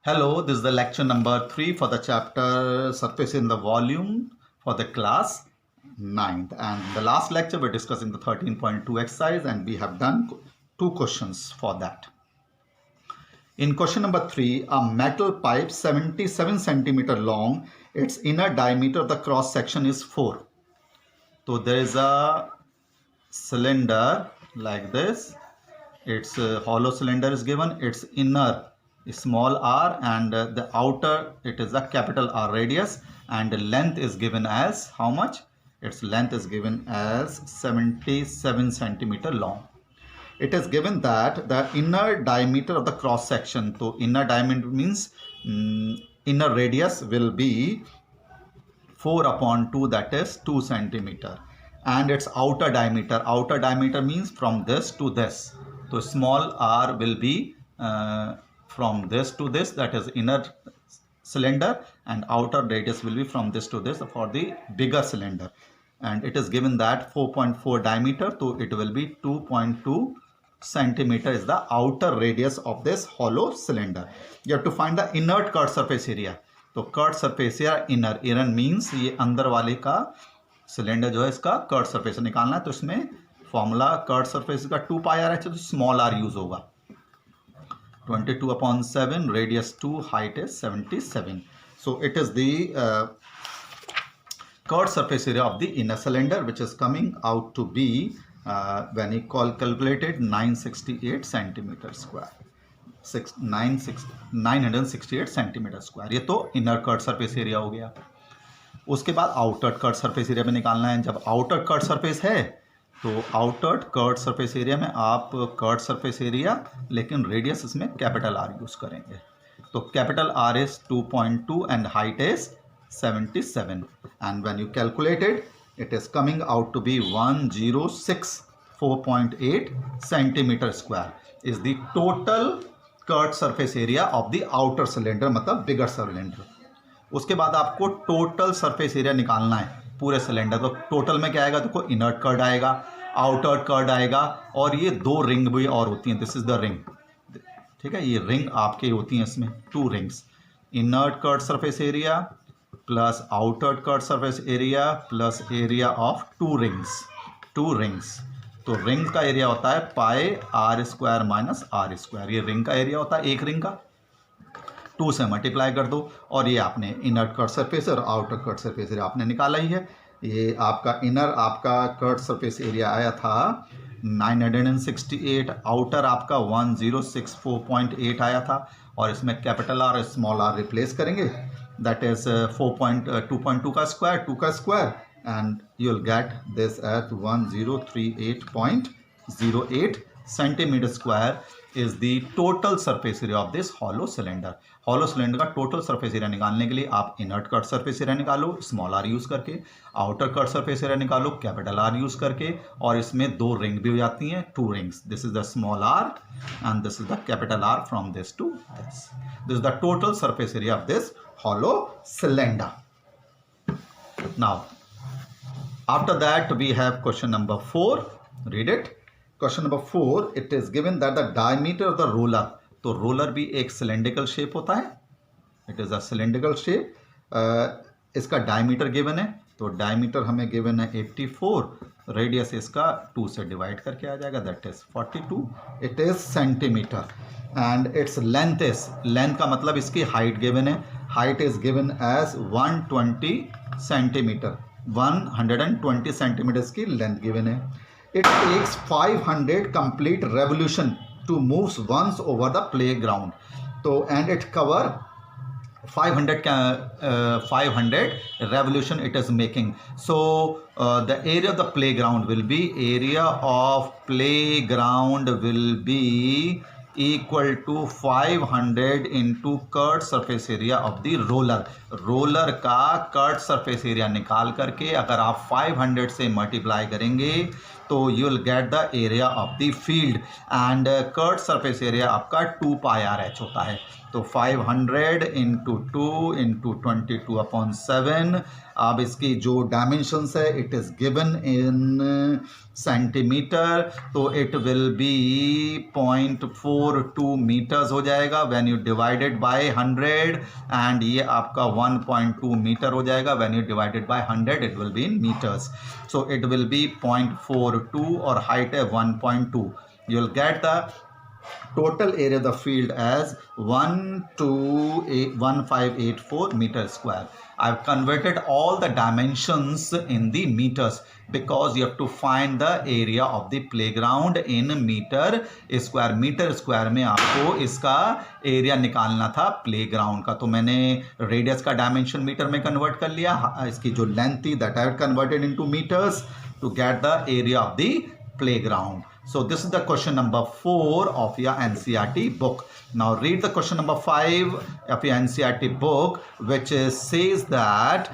Hello, this is the lecture number 3 for the chapter Surface in the Volume for the class 9th. And the last lecture we're discussing the 13.2 exercise and we have done 2 questions for that. In question number 3, a metal pipe 77 centimeter long, its inner diameter of the cross section is 4. So there is a cylinder like this. Its hollow cylinder is given, its inner small r and the outer it is a capital R radius, and the length is given as how much? Its length is given as 77 centimeter long. It is given that the inner diameter of the cross section, so inner diameter means inner radius will be 4 upon 2, that is 2 centimeter, and its outer diameter means from this to this. So small r will be from this to this, that is inner cylinder, and outer radius will be from this to this for the bigger cylinder. And it is given that 4.4 diameter, so it will be 2.2 centimeter is the outer radius of this hollow cylinder. You have to find the inert curved surface area. तो curd surface area inner means ये अंदर वाले का cylinder जो है इसका curved surface निकालना है. तो इसमें फॉर्मूला कर्ड सरफेस का 2 पाई आर है, तो स्मॉल आर यूज होगा. 22/7 radius 2, height is 77. So it is the curved surface area of the inner cylinder which is coming out to be when you calculated 968 centimetre square. 968 centimetre square. ये तो inner curved surface area हो गया. उसके बाद outer curved surface area में निकालना है. जब आउटर कर्ड सरफेस है तो आउटर कर्ड सरफेस एरिया में आप कर्ड सरफेस एरिया लेकिन रेडियस इसमें कैपिटल आर यूज करेंगे. तो capital R is 2.2 and height is 77. And when you calculated it is coming out to be 1064.8 centimetre square is the total curved surface area of the outer cylinder, मतलब bigger cylinder. उसके बाद आपको total surface area निकालना है पूरे cylinder. तो total में क्या आएगा? देखो इनर्ट कर्ड आएगा, आउटर कर्ड आएगा, और ये 2 रिंग भी और होती हैं. This is the ring. ठीक है, ये रिंग आपके होती हैं, इसमें 2 rings. Inner curved surface area plus outer curved surface area plus area of 2 rings. तो रिंग का एरिया होता है pi R square minus R square. ये रिंग का एरिया होता है, एक रिंग का 2 से मल्टीप्लाई कर दो, और ये आपने इनर कर्ड सरफेस और आउटर कर्ड सरफेस एरिया आपने निकाला ही है. ये आपका इनर आपका कर्ड सरफेस एरिया आया था 968, आउटर आपका 1064.8 आया था, और इसमें capital R small r replace करेंगे. दैट इज 2.2 का स्क्वायर, 2 का square, and you'll get this at 1038.08 centimeter square is the total surface area of this hollow cylinder. hollow cylinder का total surface area निकालने के लिए आप inert curved surface area निकालो small r use करके, outer curved surface area निकालो capital R use करके, और इसमें 2 रिंग भी हो जाती हैं, 2 rings. This is the small r and this is the capital R from this to this. This is the total surface area of this hollow cylinder. Now after that we have question number 4. Read it. Question number 4, it is given that the diameter of the roller, तो roller भी एक cylindrical shape होता है. It is a cylindrical shape. इसका diameter given है, तो diameter हमें given है 84, radius इसका 2 से डिवाइड करके आ जाएगा, that is 42. It is centimeter and its length is, length का मतलब इसकी height given है, height is given as 120 centimeter. 120 centimetre की लेंथ गिवन है. It takes 500 complete revolution to moves once over the playground. तो and it cover 500 revolution it is making. So the area of the playground will be, area of playground will be equal to 500 into curved surface area of the roller. Roller का curved surface area निकाल करके अगर आप 500 से multiply करेंगे तो you will get the area of the field and curved surface area आपका 2 pi R H होता है। तो 500 इंटू 2 इंटू 22/7। अब इसकी जो डायमेंशंस है it is given in centimetre, तो इट विल बी 0.42 मीटर्स हो जाएगा when you divided by 100, and ये आपका 1.2 मीटर हो जाएगा when you divided by 100, it will be in metres. So it will be 0.42 और हाइट है 1.2। You will get the total area of the field as 1584 meter square. I've converted all the dimensions in the meters because you have to find the area of the playground in meter square. meter square में आपको इसका area निकालना था playground का, तो मैंने radius का dimension metre में कन्वर्ट कर लिया। इसकी जो लेंथ थी that I have converted into metres to get the area of the playground. So this is the question number 4 of your NCERT book. Now read the question number 5 of your NCERT book, which says that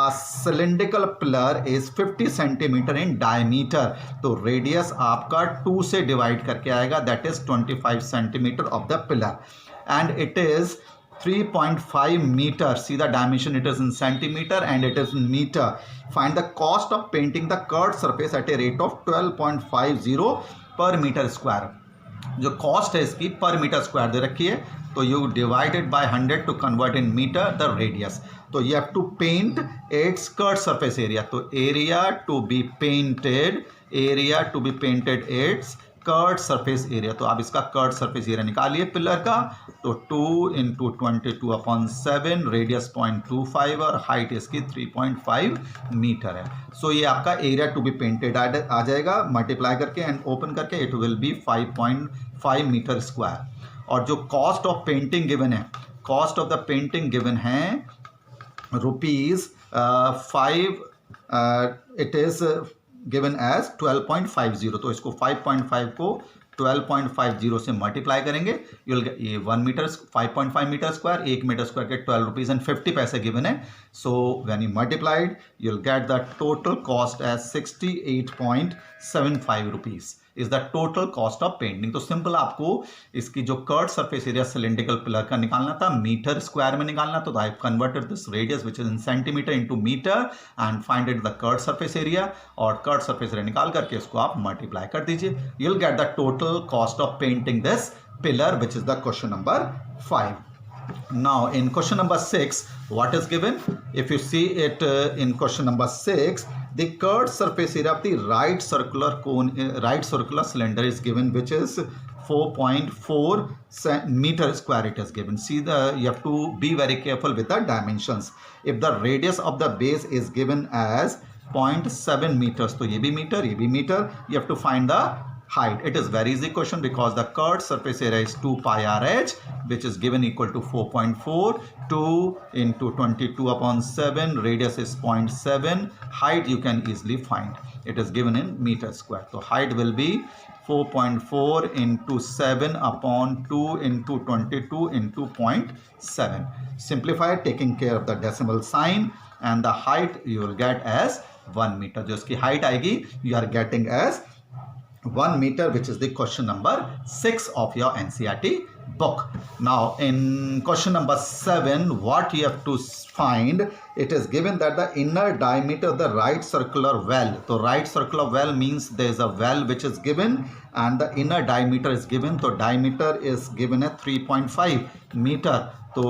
a cylindrical pillar is 50 centimeter in diameter. तो radius आपका 2 से divide करके आएगा, that is 25 centimeter of the pillar, and it is 3.5 meter. See the dimension, it is in centimeter and it is in meter. Find the cost of painting the curved surface at a rate of 12.50 per meter square. जो cost है इसकी per metre square दे रखी है, तो you divided by 100 to convert in metre the radius. तो you have to paint its curved surface area, तो area to be painted its curved surface area. तो आप इसका कर्व्ड सरफेस एरिया निकालिए पिलर का, तो 2 इंटू 22/7, रेडियस 0.25 और height इसकी 3.5 मीटर है। सो ये आपका एरिया टू बी पेंटेड आ जाएगा, मल्टीप्लाई करके एंड ओपन करके it will be 5.5 metre square. और जो कॉस्ट ऑफ पेंटिंग गिवन है, cost of the painting given है ₹5, इट इज़ गिवन एज 12.50। तो इसको 5.5 को 12.50 से मल्टीप्लाई करेंगे, ये 1 metre 5.5 metre square, 1 metre square के 12 रुपीज़ एंड 50 पैसे गिवन है। So when you multiplied you will get the total cost as 68.75 rupees is the total cost of painting. तो सिंपल आपको इसकी जो curved surface area cylindrical pillar का निकालना था, मीटर स्क्वायर में निकालना, तो I have converted this radius which is in centimetre into metre and find it the curved surface area, और कर्व्ड सरफेस एरिया निकाल करके इसको आप मल्टीप्लाई कर दीजिए, you will get the total cost of painting this pillar, which is the question number 5. Now in question number 6, what is given? If you see it in question number 6, the curved surface area of the right circular cone, right circular cylinder is given, which is 4.4 meter square it is given. See you have to be very careful with the dimensions. If the radius of the base is given as 0.7 meters, तो ये भी metre, ये भी metre, you have to find the height. It is very easy question because the curved surface area is 2 pi RH, which is given equal to 4.4. 2 into 22/7, radius is 0.7, height you can easily find. It is given in meter square. So height will be 4.4 into 7/2 into 22 into 0.7. Simplify taking care of the decimal sign, and the height you will get as 1 meter. जो इसकी height आएगी you are getting as 1 meter, which is the question number 6 of your NCERT book. Now in question number 7, what you have to find, it is given that the inner diameter of the right circular well, so right circular well means there is a well which is given and the inner diameter is given, so diameter is given at 3.5 meter, so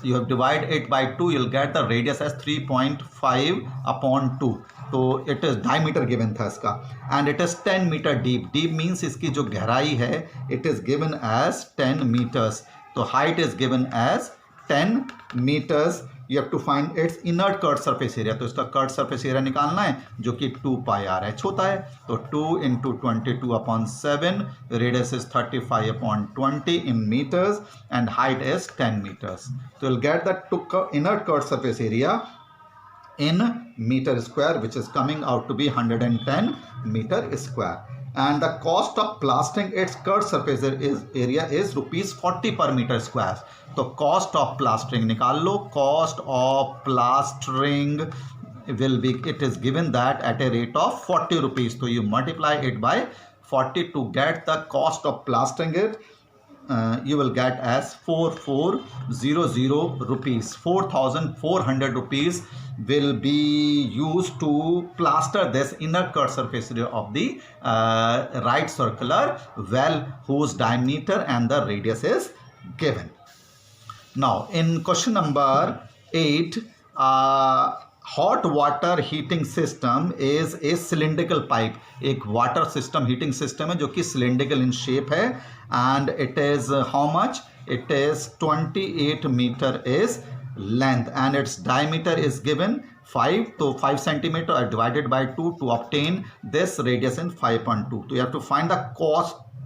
you have divided it by 2, you will get the radius as 3.5/2. तो it is diameter given था इसका, and it is 10 metre deep. Deep means इसकी जो गहराई है it is given as 10 metres. तो height is given as 10 metres. You have to find its inner curved surface area. तो इसका कर्व्ड सरफेस एरिया निकालना है जो कि 2 पाई आर एच होता है. तो 2 into 22/7, radius is 35/20 in metres and height is 10 metres. तो will get the inner curved surface area in meter square, which is coming out to be 110 meter square, and the cost of plastering its curved surface area is ₹40 per meter square. तो cost of plastering निकाल लो. cost of plastering it is given that at a rate of 40 rupees. So you multiply it by 40 to get the cost of plastering it. You will get as 4400 rupees. 4400 rupees will be used to plaster this inner curved surface area of the right circular well whose diameter and the radius is given. Now in question number 8, hot water heating system is a cylindrical pipe. एक water system heating system है जो कि cylindrical in shape है, and it is how much? It is 28 meter is length and its diameter is given 5. So 5 centimeter are divided by 2 to obtain this radius in 5.2. So you have to find the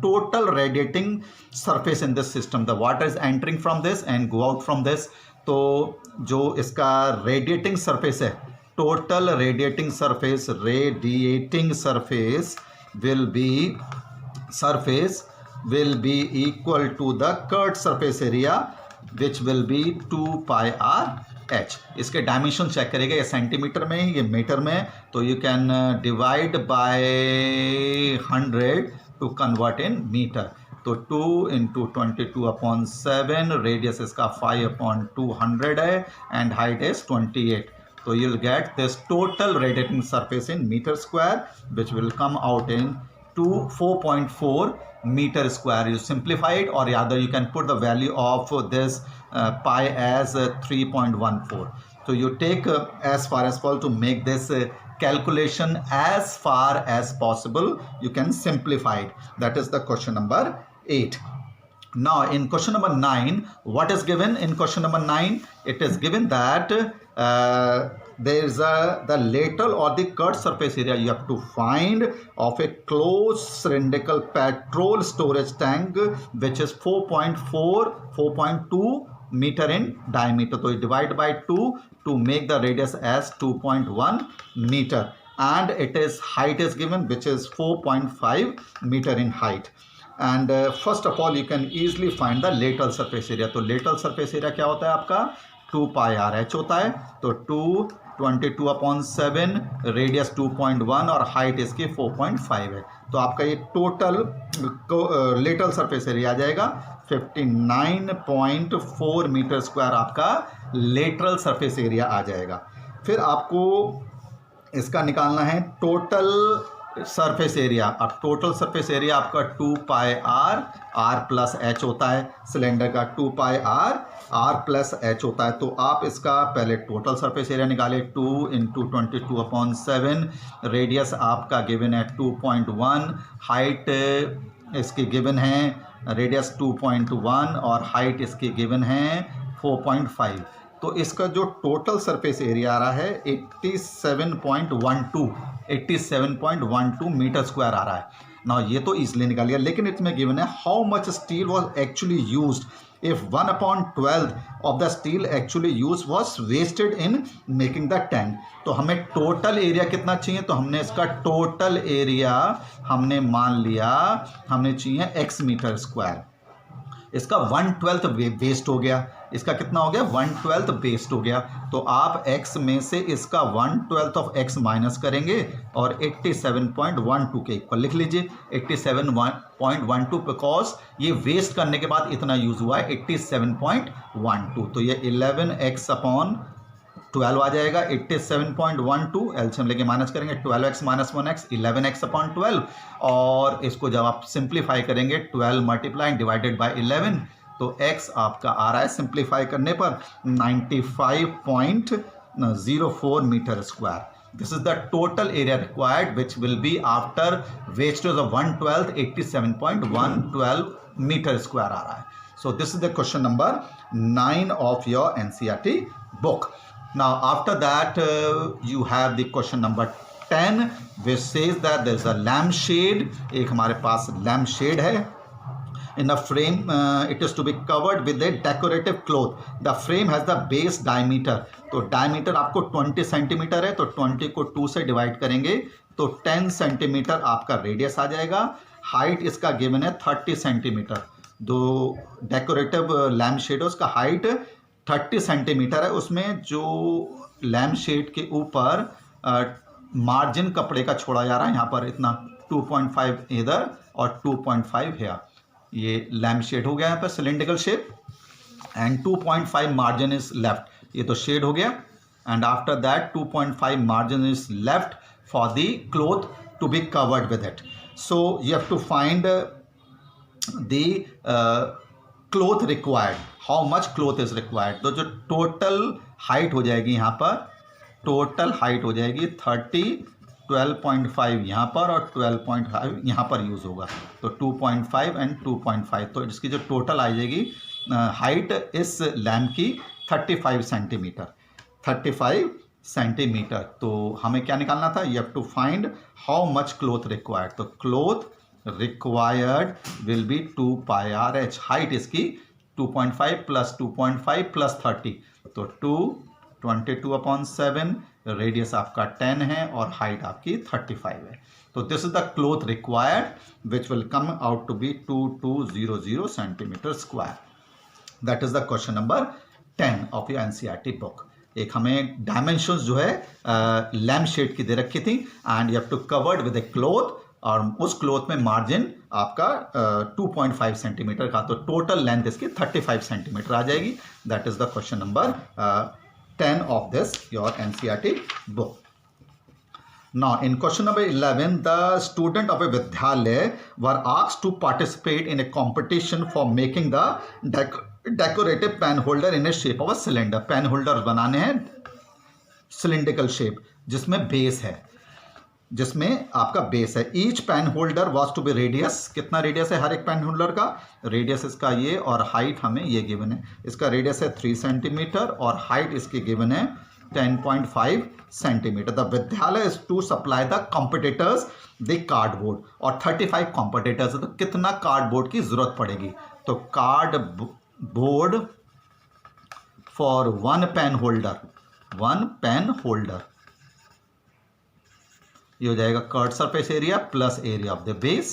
total radiating surface in this system. The water is entering from this and go out from this. तो जो इसका radiating surface है, total radiating surface will be equal to the curved surface area which will be 2 pi r h. इसके dimension check करेगा, ये centimetre में ये metre में, तो you can divide by 100 to convert in metre. तो 2 into 22/7, radius इसका 5/200 है एंड हाइट इज 28. तो you will get this total radiating surface in metre square which will come out in 4.4 meter square. You simplify it, or rather you can put the value of this pi as 3.14. So you take as far as possible to make this calculation as far as possible. You can simplify it. That is the question number 8. Now in question number 9, what is given in question number 9? It is given that there is the lateral or the curved surface area you have to find of a closed cylindrical petrol storage tank which is 4.2 meter in diameter. So you divide by 2 to make the radius as 2.1 meter, and it is height is given which is 4.5 meter in height. And first of all you can easily find the lateral surface area. तो lateral surface area क्या होता है आपका? 2 pi r h होता है. तो 22/7, radius 2.1 और height इसकी 4.5 है. तो आपका ये टोटल लेटरल सरफेस एरिया आ जाएगा 59.4 मीटर स्क्वायर. आपका लेटरल सरफेस एरिया आ जाएगा. फिर आपको इसका निकालना है टोटल सरफेस एरिया. अब टोटल सरफेस एरिया आपका 2 pi r प्लस h होता है. सिलेंडर का 2 pi r प्लस h होता है. तो आप इसका पहले टोटल सरफेस एरिया निकाले. 2 इंटू 22/7, रेडियस आपका गिवन है 2.1, हाइट इसकी गिवन है रेडियस 2.1 और हाइट इसकी गिवन है 4.5. तो इसका जो टोटल सरफेस एरिया आ रहा है 87.12 मीटर स्क्वायर आ रहा है ना. ये तो इजीली निकाल लिया, लेकिन इसमें गिवन है how much steel was actually used if 1/12 of the steel actually used was wasted in making the tank. तो हमें टोटल एरिया कितना चाहिए? तो हमने इसका टोटल एरिया हमने मान लिया हमने चाहिए x मीटर स्क्वायर. इसका 1/12 वेस्ट हो गया. इसका कितना हो गया? 1/12 वेस्ट हो गया. तो आप x में से इसका 1/12 ऑफ x माइनस करेंगे और 87.12 के इक्वल लिख लीजिए. 87.12 बिकॉज ये वेस्ट करने के बाद इतना यूज हुआ है 87.12. तो ये 11x/12 आ जाएगा. 87.12 एलसीएम लेके माइनस करेंगे. 12x माइनस 1x 11x/12, और इसको जब आप सिंप्लीफाई करेंगे 12 मल्टीप्लाई डिवाइडेड बाय 11, तो x आपका आ रहा है सिंप्लीफाई करने पर 95.04 metre square. This is the total area required which will be after wastage of 1/12. 87.112 meter square आ रहा है. So this is the question number 9 of your NCERT book. Now after that you have the question number 10 which says that there is a lampshade. एक हमारे पास lampshade है. In a frame it is to be covered with a decorative cloth. The frame has the base diameter. तो diameter आपको 20 centimetre है. तो 20 को 2 से divide करेंगे तो 10 सेंटीमीटर आपका रेडियस आ जाएगा. हाइट इसका गिवन है 30 सेंटीमीटर. जो डेकोरेटिव लैम्प शेड है उसका हाइट 30 सेंटीमीटर है, उसमें जो लैम्प शेड के ऊपर मार्जिन कपड़े का छोड़ा जा रहा है यहाँ पर इतना 2.5 इधर और 2.5 है। ये लैम्प शेड हो गया यहाँ पर cylindrical shape and 2.5 margin is left, ये तो शेड हो गया। And after that 2.5 margin is left for the cloth to be covered with it. So you have to find the cloth required, how much cloth is required. तो जो total height हो जाएगी यहाँ पर, टोटल हाइट हो जाएगी 30, 12.5 यहाँ पर और 12.5 यहाँ पर यूज़ होगा, तो 2.5 एंड 2.5। तो इसकी जो टोटल आ जाएगी हाइट इस लैम्प की 35 सेंटीमीटर, 35 सेंटीमीटर। तो हमें क्या निकालना था, you have to find how much cloth required. तो cloth required will be 2 pi R H. Height इसकी 2.5 प्लस 2.5 प्लस 30, तो 22/7, रेडियस आपका 10 है और हाइट आपकी 35 है। तो this is the cloth required which will come out to be 2200 centimetre square. That is the question number 10 of your NCERT book. एक हमें डायमेंशंस जो है लैम्प शेड की दे रखी थी and you have to covered with a cloth, और उस क्लोथ में मार्जिन आपका 2.5 सेंटीमीटर का, तो टोटल लेंथ इसकी 35 सेंटीमीटर आ जाएगी। That is the question number 10 of this your NCERT book. Now in question number 11, the student of a Vidyalaya were asked to participate in a competition for making the decorative pen holder in a shape of a cylinder. Pen holders बनाने हैं cylindrical shape जिसमें base है, जिसमें आपका base है। Each pen holder was to be radius, कितना radius है हर एक पेन होल्डर का, रेडियस इसका ये और हाइट हमें ये गिवन है। इसका रेडियस है 3 सेंटीमीटर और हाइट इसकी गिवन है 10.5 सेंटीमीटर। द विद्यालय is to supply the competitors the cardboard, और 35 कॉम्पिटिटर्स है, तो कितना कार्डबोर्ड की जरूरत पड़ेगी। तो cardboard for one pen holder ये हो जाएगा curved surface area plus area of the base.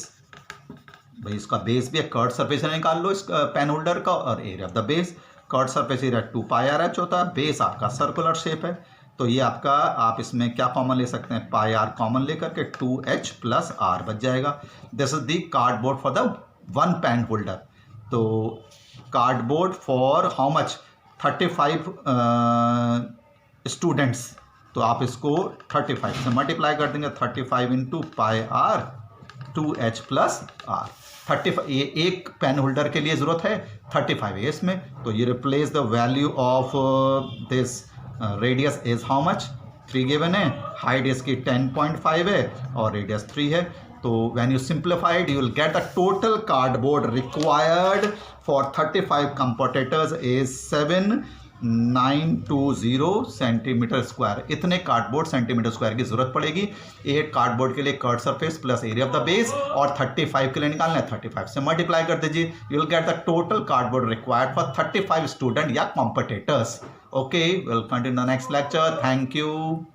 भाई इसका बेस भी है, कर्ड सरफेस एरिया निकाल लो इस पेन होल्डर का, और area of the base. Curd surface area 2 pi R H होता है, बेस आपका सर्कुलर शेप है, तो ये आपका आप इसमें क्या कॉमन ले सकते हैं, पाई आर कॉमन लेकर के 2h प्लस आर बच जाएगा। This is the cardboard for the one pen holder. तो cardboard for how much, 35 students, तो आप इसको 35 से मल्टीप्लाई कर देंगे, 35 into pi R 2h plus R. 35 ये एक पेन होल्डर के लिए ज़रूरत है, 35 है इसमें, तो ये replace the value of this radius is how much, 3 given है, हाइट इसकी 10.5 है और रेडियस 3 है। तो when you simplified you will get the total cardboard required for 35 competitors is 7920 centimetre square. इतने कार्डबोर्ड सेंटीमीटर स्क्वायर की जरूरत पड़ेगी। एक कार्डबोर्ड के लिए curved surface plus area of the base, और 35 के लिए निकालना है, 35 से मल्टीप्लाई कर दीजिए, you will get the total cardboard required for 35 student या competitors. Okay, will continue the next lecture. Thank you.